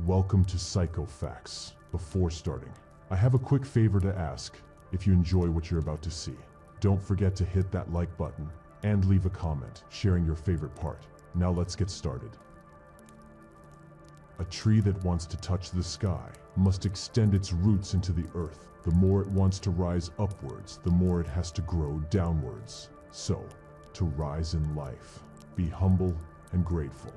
Welcome to Psychofacts. Before starting, I have a quick favor to ask. If you enjoy what you're about to see, don't forget to hit that like button and leave a comment sharing your favorite part. Now let's get started. A tree that wants to touch the sky must extend its roots into the earth. The more it wants to rise upwards, the more it has to grow downwards. So, to rise in life, be humble and grateful.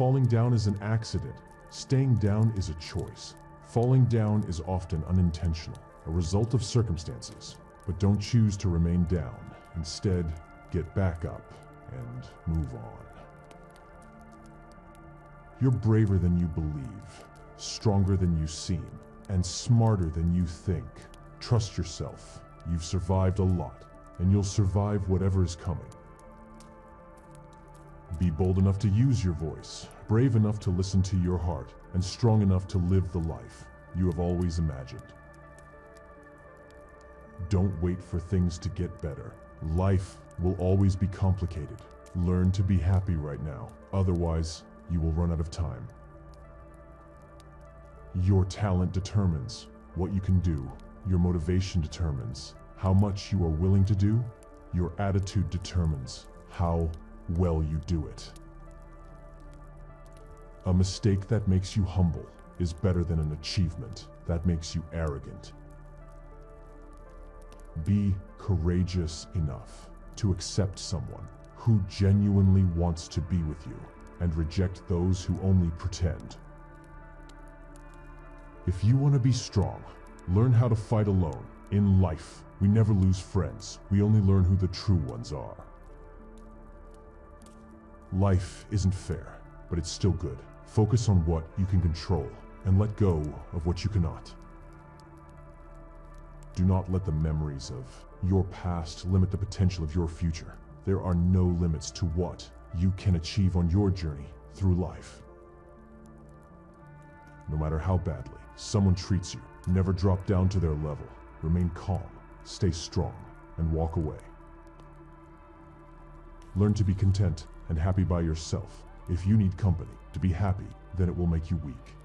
Falling down is an accident. Staying down is a choice. Falling down is often unintentional, a result of circumstances. But don't choose to remain down. Instead, get back up and move on. You're braver than you believe, stronger than you seem, and smarter than you think. Trust yourself. You've survived a lot, and you'll survive whatever is coming. Be bold enough to use your voice, brave enough to listen to your heart, and strong enough to live the life you have always imagined. Don't wait for things to get better. Life will always be complicated. Learn to be happy right now, otherwise you will run out of time. Your talent determines what you can do. Your motivation determines how much you are willing to do. Your attitude determines how well you do it. A mistake that makes you humble is better than an achievement that makes you arrogant. Be courageous enough to accept someone who genuinely wants to be with you and reject those who only pretend. If you want to be strong, learn how to fight alone. In life, we never lose friends. We only learn who the true ones are. Life isn't fair, but it's still good. Focus on what you can control and let go of what you cannot. Do not let the memories of your past limit the potential of your future. There are no limits to what you can achieve on your journey through life. No matter how badly someone treats you, never drop down to their level. Remain calm, stay strong, and walk away. Learn to be content and happy by yourself. If you need company to be happy, then it will make you weak.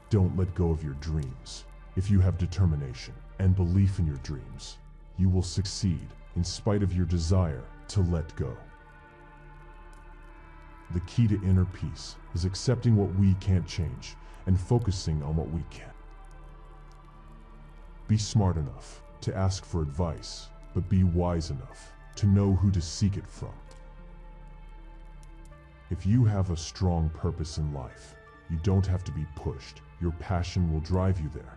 Don't let go of your dreams. If you have determination and belief in your dreams, you will succeed in spite of your desire to let go. The key to inner peace is accepting what we can't change and focusing on what we can. Be smart enough to ask for advice, but be wise enough to know who to seek it from. If you have a strong purpose in life, you don't have to be pushed. Your passion will drive you there.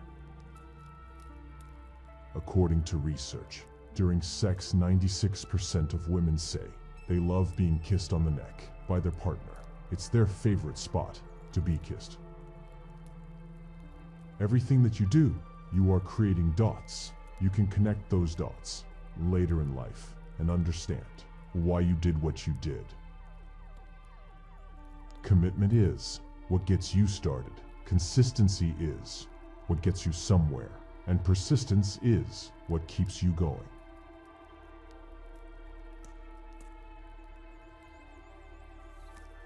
According to research, during sex, 96% of women say they love being kissed on the neck by their partner. It's their favorite spot to be kissed. Everything that you do, you are creating dots. You can connect those dots later in life and understand why you did what you did. Commitment is what gets you started. Consistency is what gets you somewhere. And persistence is what keeps you going.